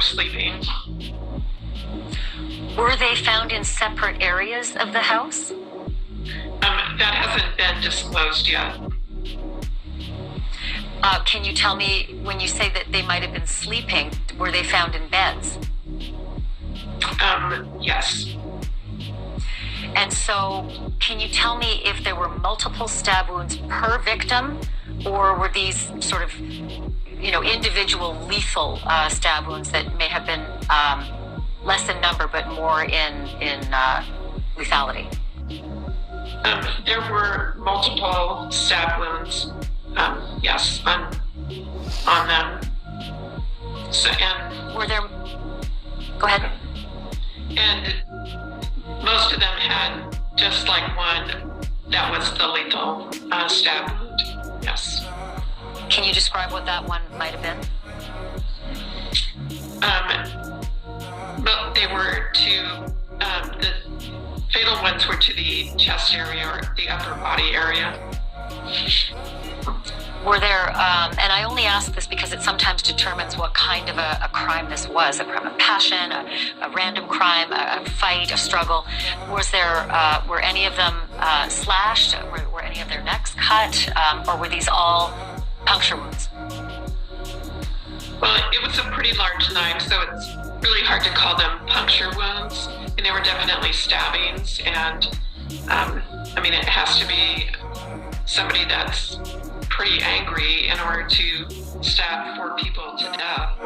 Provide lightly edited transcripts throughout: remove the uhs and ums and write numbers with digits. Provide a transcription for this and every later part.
sleeping. Were they found in separate areas of the house? That hasn't been disclosed yet. Can you tell me, when you say that they might have been sleeping, were they found in beds? Yes. And so, can you tell me if there were multiple stab wounds per victim, or were these sort of, individual lethal stab wounds that may have been less in number but more in lethality? There were multiple stab wounds, yes, on them. So, and were there? Go ahead. And most of them had just like one that was the lethal stab wound. Yes. Can you describe what that one might have been? Well, they were to the fatal ones were to the chest area or the upper body area. Were there, and I only ask this because it sometimes determines what kind of a crime this was, a crime of passion, a random crime, a fight, a struggle. Was there, were any of them slashed? Were any of their necks cut? Or were these all puncture wounds? Well, it was a pretty large knife, so it's really hard to call them puncture wounds. And they were definitely stabbings, and it has to be somebody that's pretty angry in order to stab 4 people to death.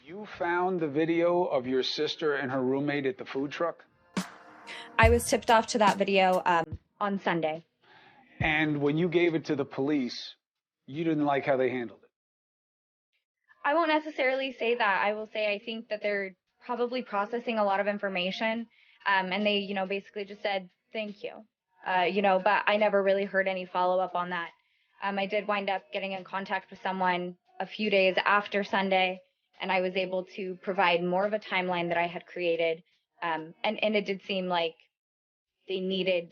You found the video of your sister and her roommate at the food truck? I was tipped off to that video on Sunday. And when you gave it to the police, you didn't like how they handled it? I won't necessarily say that. I will say I think that they're probably processing a lot of information, and they, basically just said, thank you. But I never really heard any follow-up on that. I did wind up getting in contact with someone a few days after Sunday and I was able to provide more of a timeline that I had created. And it did seem like they needed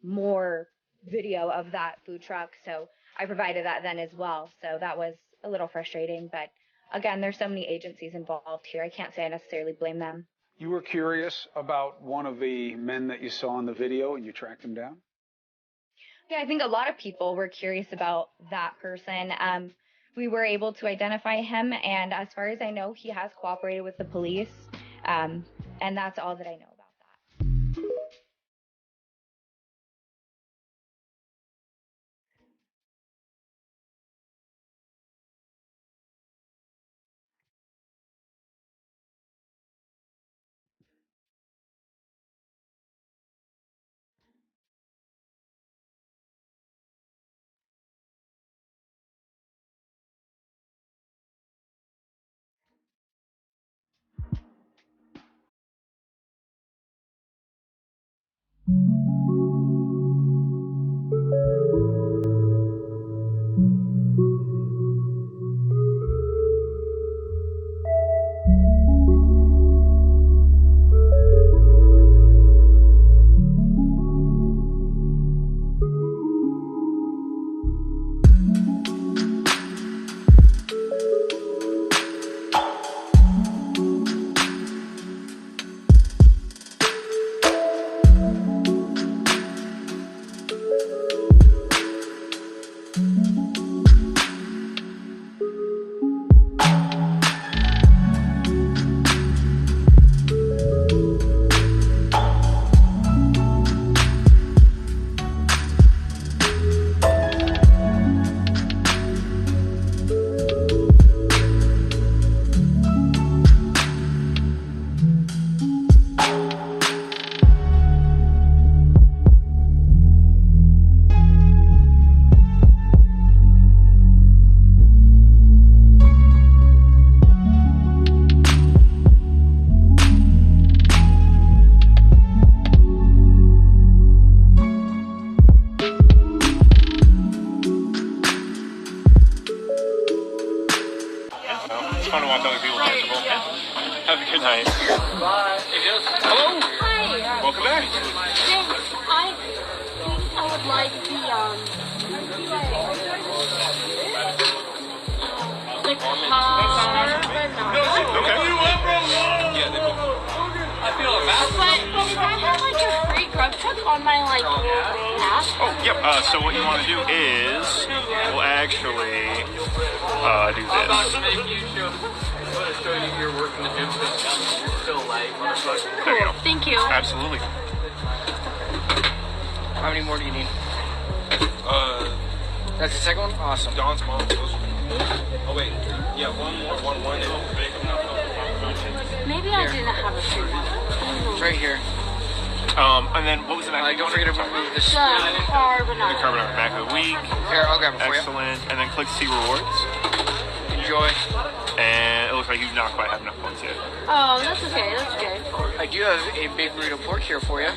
more video of that food truck, so I provided that then as well. So that was a little frustrating, but again, there's so many agencies involved here. I can't say I necessarily blame them. You were curious about one of the men that you saw in the video, and you tracked him down? Yeah, I think a lot of people were curious about that person. We were able to identify him, and as far as I know, he has cooperated with the police, and that's all that I know about that. Have a good night. Bye. Hello. Hi. Welcome back. Thanks. I would like the carbonara. Okay. I feel a But can I have like a free grub truck on my app? Oh, yep. So what you want to do is, we'll actually do this. You're working the gym, you're still late. There you go. Thank you. Absolutely. How many more do you need? That's the second one? Awesome. Dawn's mom. Oh, wait. Yeah, one more. Maybe I didn't have a free one. It's right here. And then what was the next? Don't forget to remove this. The carbonara. The carbonara back of the week. Here, I'll grab it for you. Excellent. And then click see rewards. Enjoy. And it looks like you not quite have enough points yet. Oh, that's okay. That's okay. I do have a big burrito pork here for you.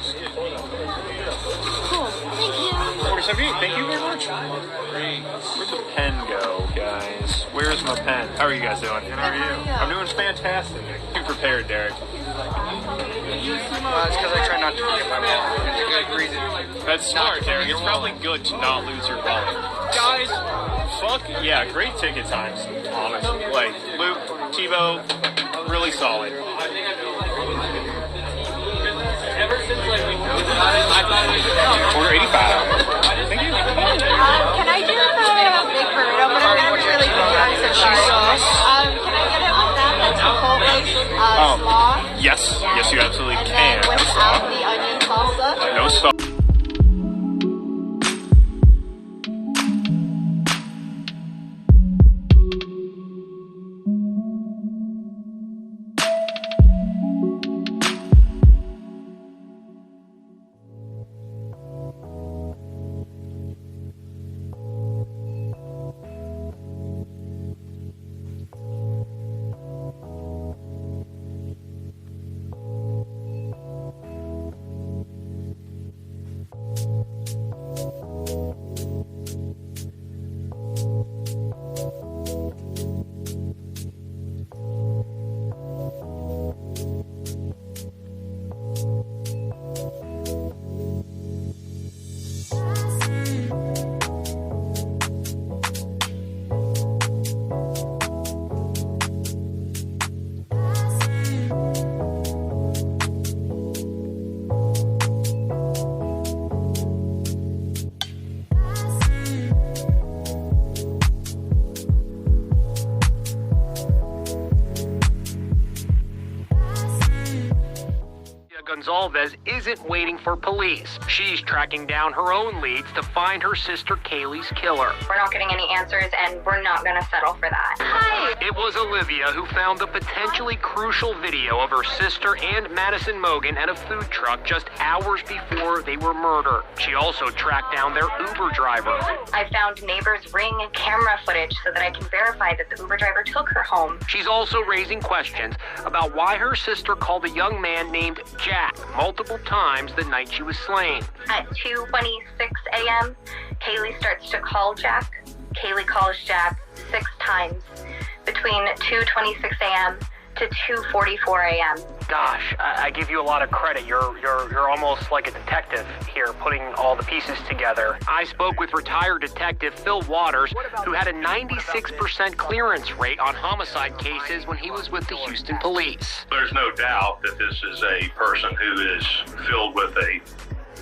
Cool. Thank you. 47. Thank you very much. Where'd the pen go, guys? Where's my pen? How are you guys doing? How are you? I'm doing fantastic. You prepared, Derek. It's because I try not to forget my wallet. It's a good reason. That's smart, Derek. It's probably good to not lose your wallet. Guys, fuck yeah, great ticket times, honestly. Like, Luke, Tebow, really solid. Ever since, like, we know about it, I thought we should order 85. Thank you. Can I do the big burrito? But I'm gonna be really good. I'm so sorry. Can I get it with that? That's Chipotle slaw. Yes, you absolutely And can. then without the onion salsa. No sauce. Gonzalez isn't waiting for police. She's tracking down her own leads to find her sister Kaylee's killer. We're not getting any answers, and we're not going to settle for that. Hi! It was Olivia who found the potentially crucial video of her sister and Madison Mogan at a food truck just hours before they were murdered. She also tracked down their Uber driver. I found neighbors' Ring camera footage so that I can verify that the Uber driver took her home. She's also raising questions about why her sister called a young man named Jack multiple times the night she was slain. At 2:26 a.m., Kaylee starts to call Jack. Kaylee calls Jack 6 times between 2:26 a.m. to 2:44 a.m. Gosh, I give you a lot of credit. You're almost like a detective here, putting all the pieces together. I spoke with retired detective Phil Waters, who had a 96% clearance rate on homicide cases when he was with the Houston police. There's no doubt that this is a person who is filled with a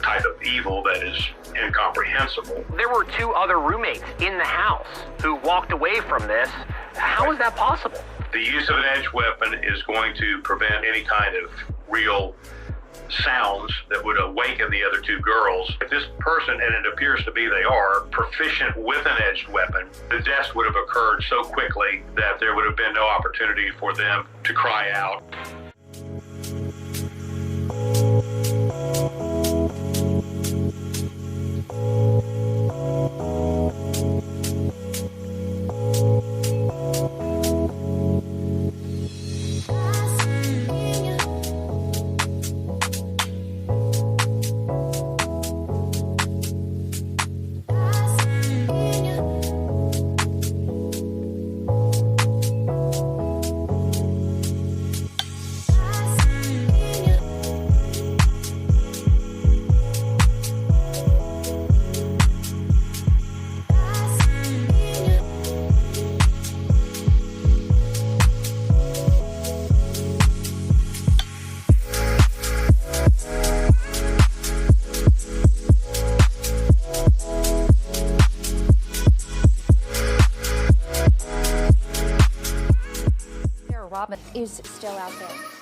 type of evil that is incomprehensible. There were 2 other roommates in the house who walked away from this. How is that possible? The use of an edged weapon is going to prevent any kind of real sounds that would awaken the other 2 girls. If this person, and it appears to be they are, proficient with an edged weapon, the deaths would have occurred so quickly that there would have been no opportunity for them to cry out. Robin is still out there.